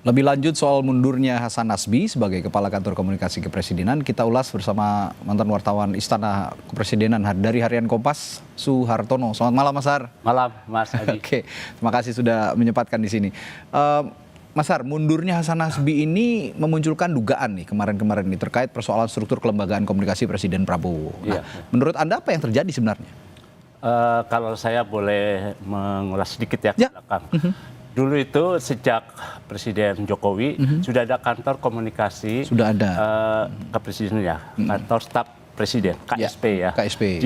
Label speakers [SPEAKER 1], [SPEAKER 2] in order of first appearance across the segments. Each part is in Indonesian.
[SPEAKER 1] Lebih lanjut soal mundurnya Hasan Nasbi sebagai Kepala Kantor Komunikasi Kepresidenan, kita ulas bersama mantan wartawan Istana Kepresidenan dari Harian Kompas, Suhartono. Selamat malam, Mas Har.
[SPEAKER 2] Malam, Mas Adi.
[SPEAKER 1] Oke, terima kasih sudah menyempatkan di sini. Mas Har, mundurnya Hasan Nasbi ini memunculkan dugaan nih kemarin-kemarin ini terkait persoalan struktur kelembagaan komunikasi Presiden Prabowo. Nah, menurut Anda apa yang terjadi sebenarnya?
[SPEAKER 2] Kalau saya boleh mengulas sedikit ya ke belakang. Dulu itu sejak Presiden Jokowi sudah ada kantor komunikasi kepresidenan ya, kantor staf presiden KSP ya.
[SPEAKER 1] KSP.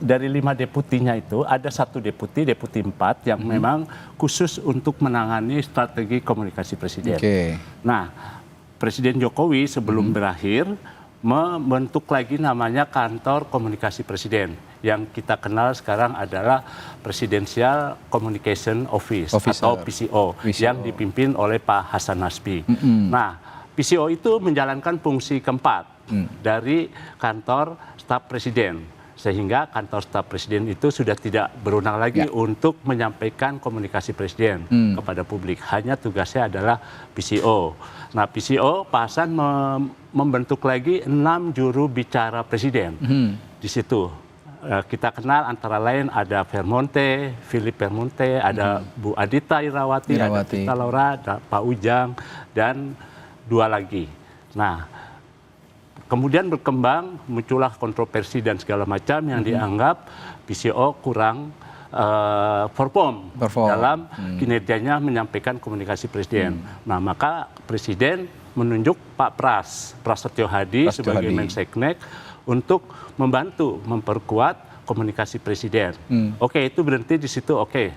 [SPEAKER 2] Dari 5 deputinya itu ada 1 deputi 4 yang memang khusus untuk menangani strategi komunikasi presiden. Nah, Presiden Jokowi sebelum berakhir membentuk lagi namanya kantor komunikasi presiden yang kita kenal sekarang adalah Presidential Communication Office atau PCO yang dipimpin oleh Pak Hasan Nasbi. Nah, PCO itu menjalankan fungsi keempat dari kantor staf presiden, sehingga kantor staf presiden itu sudah tidak berwenang lagi untuk menyampaikan komunikasi presiden kepada publik. Hanya tugasnya adalah PCO. Nah, PCO Pak Hasan membentuk lagi 6 juru bicara presiden. Di situ kita kenal antara lain ada Philip Vermonte, ada Bu Adita Irawati, ada Tita Laura, ada Pak Ujang, dan 2 lagi. Nah, kemudian berkembang, muncullah kontroversi dan segala macam yang dianggap PCO kurang perform dalam kinerjanya menyampaikan komunikasi presiden. Nah, maka presiden menunjuk Pak Prasetyo Hadi sebagai Menseknek untuk membantu memperkuat komunikasi presiden. Oke, itu berhenti di situ. Oke.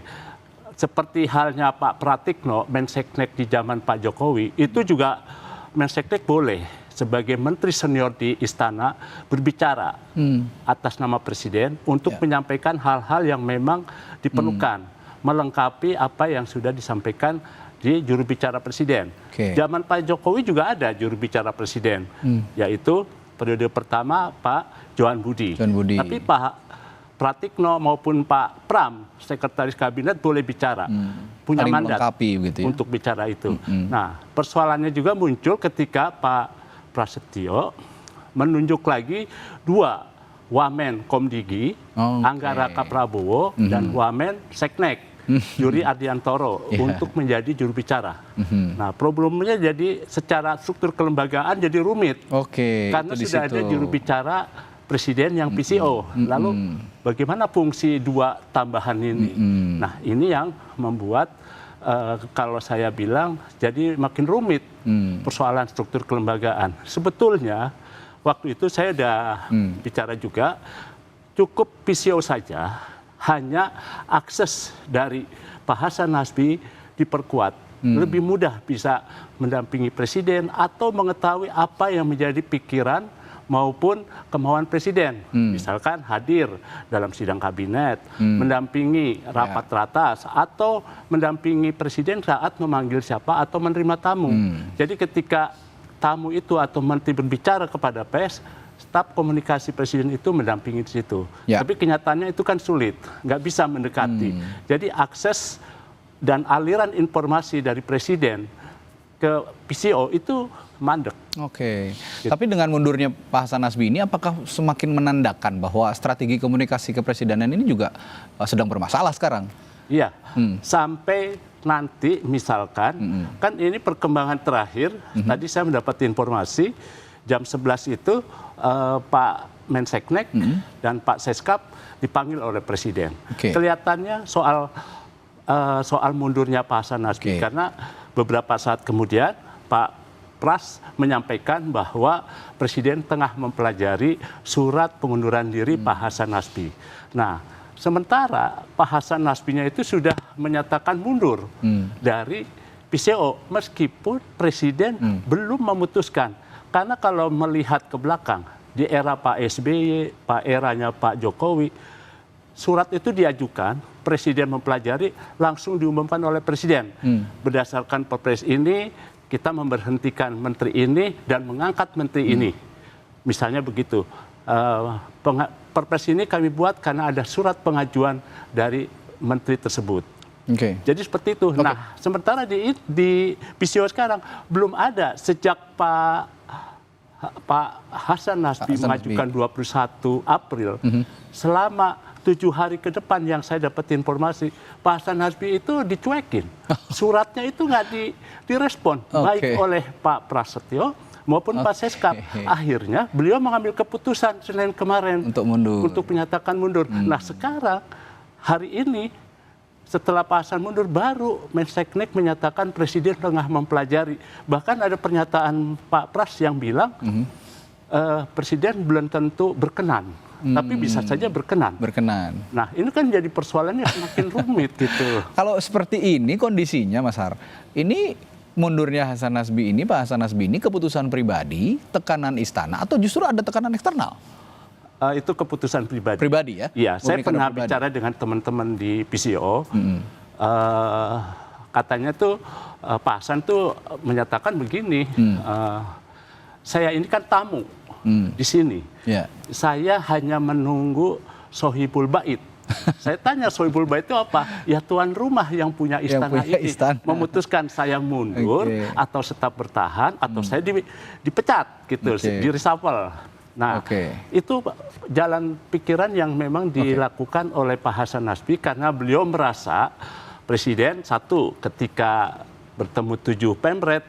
[SPEAKER 2] Seperti halnya Pak Pratikno, Menseknek di zaman Pak Jokowi, itu juga Menseknek boleh sebagai menteri senior di istana berbicara atas nama presiden untuk menyampaikan hal-hal yang memang diperlukan, melengkapi apa yang sudah disampaikan di juru bicara presiden. Zaman Pak Jokowi juga ada juru bicara presiden, yaitu periode pertama Pak Johan Budi. Tapi Pak Pratikno maupun Pak Pram, sekretaris kabinet boleh bicara, punya mandat untuk bicara itu. Nah, persoalannya juga muncul ketika Pak Prasetyo menunjuk lagi 2 Wamen Komdigi, Anggara Prabowo, dan Wamen Seknek, Yuri Ardiantoro, untuk menjadi juru bicara. Nah, problemnya jadi secara struktur kelembagaan jadi rumit. Karena sudah ada juru bicara presiden yang PCO. Lalu bagaimana fungsi 2 tambahan ini? Nah, ini yang membuat kalau saya bilang jadi makin rumit persoalan struktur kelembagaan. Sebetulnya waktu itu saya sudah bicara juga, cukup PCO saja, hanya akses dari Pak Hasan Nasbi diperkuat. Lebih mudah bisa mendampingi presiden atau mengetahui apa yang menjadi pikiran maupun kemauan presiden. Misalkan hadir dalam sidang kabinet, mendampingi rapat teratas, atau mendampingi presiden saat memanggil siapa atau menerima tamu. Jadi ketika tamu itu atau menteri berbicara kepada pers, staf komunikasi presiden itu mendampingi di situ. Tapi kenyataannya itu kan sulit, nggak bisa mendekati. Jadi akses dan aliran informasi dari presiden ke PCO itu mandek.
[SPEAKER 1] Tapi dengan mundurnya Pak Hasan Nasbi ini, apakah semakin menandakan bahwa strategi komunikasi kepresidenan ini juga sedang bermasalah sekarang?
[SPEAKER 2] Iya, sampai nanti misalkan, kan ini perkembangan terakhir, tadi saya mendapat informasi, jam 11 itu Pak Menseknek dan Pak Seskap dipanggil oleh Presiden. Kelihatannya soal mundurnya Pak Hasan Nasbi, karena beberapa saat kemudian Pak Pras menyampaikan bahwa Presiden tengah mempelajari surat pengunduran diri Pak Hasan Nasbi. Nah, sementara Pak Hasan Nasbinya itu sudah menyatakan mundur dari PCO, meskipun Presiden belum memutuskan. Karena kalau melihat ke belakang, di era Pak SBY, eranya Pak Jokowi, surat itu diajukan, Presiden mempelajari, langsung diumumkan oleh Presiden. Berdasarkan Perpres ini, kita memberhentikan menteri ini dan mengangkat menteri ini. Misalnya begitu. Perpres ini kami buat karena ada surat pengajuan dari menteri tersebut. Jadi seperti itu. Nah, sementara di PCO sekarang belum ada sejak Pak Hasan Nasbi mengajukan 21 April. Selama 7 hari ke depan yang saya dapat informasi, Pak Hasan Nasbi itu dicuekin. Suratnya itu nggak direspon, baik oleh Pak Prasetyo maupun Pak Seskap. Akhirnya beliau mengambil keputusan Senin kemarin untuk menyatakan mundur. Nah sekarang hari ini setelah Pak Hasan mundur baru Menseknek menyatakan Presiden tengah mempelajari. Bahkan ada pernyataan Pak Pras yang bilang Presiden belum tentu berkenan. Tapi bisa saja berkenan. Nah ini kan jadi persoalannya semakin rumit gitu.
[SPEAKER 1] Kalau seperti ini kondisinya Mas Har, ini mundurnya Hasan Nasbi ini, Pak Hasan Nasbi ini keputusan pribadi, tekanan istana, atau justru ada tekanan eksternal?
[SPEAKER 2] Itu keputusan pribadi.
[SPEAKER 1] Pribadi ya?
[SPEAKER 2] Iya, saya pernah bicara dengan teman-teman di PCO. Katanya tuh Pak Hasan tuh menyatakan begini, saya ini kan tamu di sini. Saya hanya menunggu Sohibul Bait. Saya tanya Sohibul Bait itu apa? Ya tuan rumah yang punya istana ini memutuskan saya mundur atau tetap bertahan atau saya dipecat gitu, di reshuffle. Nah, itu jalan pikiran yang memang dilakukan oleh Pak Hasan Nasbi karena beliau merasa Presiden satu ketika bertemu 7 Pemret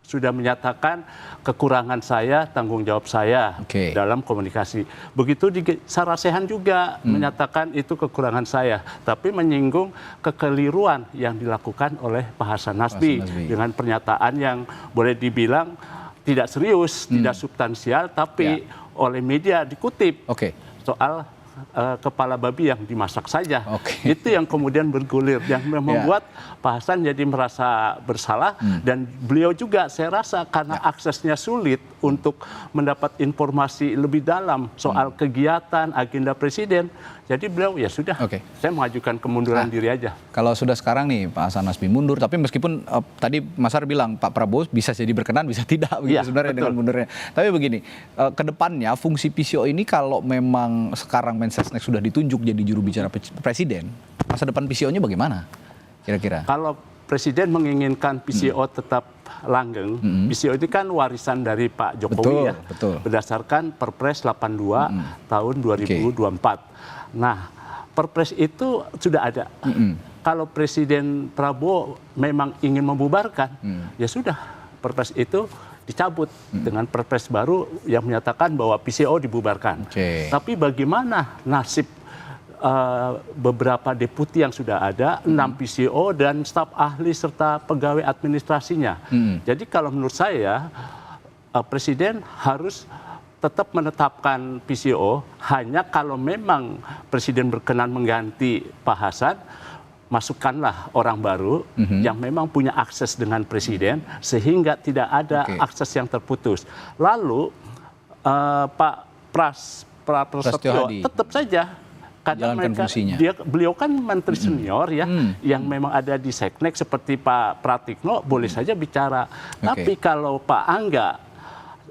[SPEAKER 2] sudah menyatakan kekurangan saya, tanggung jawab saya dalam komunikasi. Begitu di Sarasehan juga menyatakan itu kekurangan saya, tapi menyinggung kekeliruan yang dilakukan oleh Pak Hasan Nasbi dengan pernyataan yang boleh dibilang tidak serius, tidak substansial, tapi oleh media dikutip soal kepala babi yang dimasak saja. Itu yang kemudian bergulir, yang membuat Pak Hasan jadi merasa bersalah dan beliau juga saya rasa karena aksesnya sulit untuk mendapat informasi lebih dalam soal kegiatan agenda Presiden. Jadi beliau ya sudah, saya mengajukan kemunduran diri aja.
[SPEAKER 1] Kalau sudah sekarang nih Pak Hasan Nasbi mundur, tapi meskipun tadi Mas Har bilang Pak Prabowo bisa jadi berkenan, bisa tidak begitu sebenarnya dengan mundurnya. Tapi begini, ke depannya fungsi PCO ini kalau memang sekarang Mensesnek sudah ditunjuk jadi juru bicara Presiden, masa depan PCO-nya bagaimana kira-kira?
[SPEAKER 2] Kalau Presiden menginginkan PCO tetap langgeng, PCO ini kan warisan dari Pak Jokowi berdasarkan Perpres 82 tahun 2024. Nah, Perpres itu sudah ada. Kalau Presiden Prabowo memang ingin membubarkan, ya sudah, Perpres itu dicabut dengan Perpres baru yang menyatakan bahwa PCO dibubarkan. Tapi bagaimana nasib beberapa deputi yang sudah ada, 6 PCO dan staf ahli serta pegawai administrasinya. Jadi kalau menurut saya, Presiden harus tetap menetapkan PCO hanya kalau memang Presiden berkenan mengganti Pak Hasan, masukkanlah orang baru yang memang punya akses dengan Presiden sehingga tidak ada akses yang terputus. Lalu Pak Prasetyo tetap saja karena beliau kan menteri senior ya, yang memang ada di Seknek seperti Pak Pratikno boleh saja bicara. Tapi kalau Pak Angga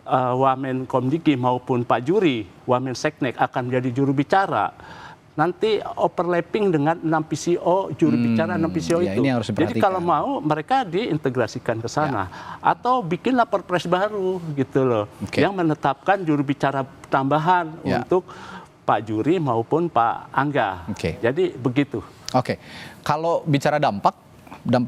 [SPEAKER 2] Wamen Komdiki maupun Pak Juri, Wamen Seknek akan menjadi juru bicara. Nanti overlapping dengan 6 PCO, juru bicara 6 PCO itu. Jadi kalau mau mereka diintegrasikan ke sana. Atau bikinlah Perpres baru gitu loh. Yang menetapkan juru bicara tambahan untuk Pak Juri maupun Pak Angga. Jadi begitu.
[SPEAKER 1] Kalau bicara dampak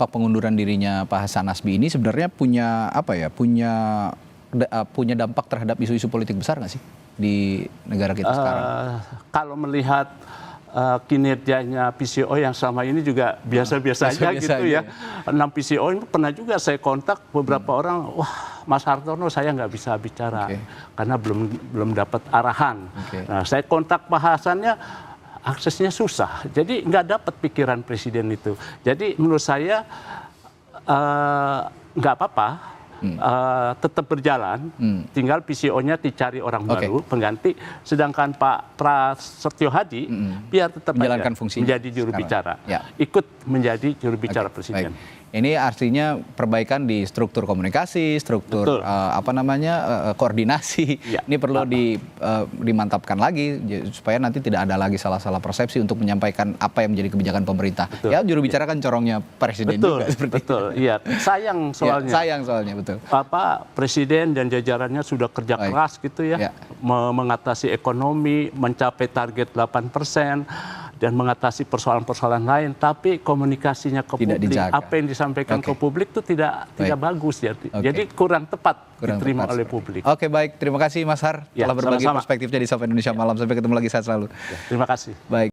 [SPEAKER 1] pengunduran dirinya Pak Hasan Nasbi ini sebenarnya punya apa ya? Punya dampak terhadap isu-isu politik besar nggak sih di negara kita sekarang?
[SPEAKER 2] Kalau melihat kinerjanya PCO yang selama ini juga biasa-biasa aja gitu ya. 6 PCO ini pernah juga saya kontak beberapa orang, wah Mas Hartono saya nggak bisa bicara karena belum dapat arahan. Nah saya kontak Pak Hasannya, aksesnya susah, jadi nggak dapat pikiran Presiden itu. Jadi menurut saya nggak apa-apa. Tetap berjalan, tinggal PCO-nya dicari orang baru, pengganti. Sedangkan Pak Prasetyo Hadi, biar tetap
[SPEAKER 1] menjalankan fungsinya
[SPEAKER 2] menjadi juru bicara, ikut menjadi juru bicara Presiden.
[SPEAKER 1] Ini artinya perbaikan di struktur komunikasi, struktur koordinasi.
[SPEAKER 2] Ya.
[SPEAKER 1] Ini perlu dimantapkan lagi supaya nanti tidak ada lagi salah-salah persepsi untuk menyampaikan apa yang menjadi kebijakan pemerintah.
[SPEAKER 2] Betul.
[SPEAKER 1] Ya, juru bicara kan corongnya presiden juga seperti
[SPEAKER 2] betul. Iya, sayang soalnya.
[SPEAKER 1] Ya, sayang soalnya, betul.
[SPEAKER 2] Presiden dan jajarannya sudah kerja keras gitu ya, mengatasi ekonomi, mencapai target 8%. Dan mengatasi persoalan-persoalan lain, tapi komunikasinya ke publik, apa yang disampaikan ke publik itu tidak bagus ya. Jadi kurang tepat diterima oleh publik.
[SPEAKER 1] Oke, baik. Terima kasih Mas Har telah berbagi perspektifnya di Sapa Indonesia Malam. Sampai ketemu lagi, sehat selalu.
[SPEAKER 2] Terima kasih.
[SPEAKER 1] Baik.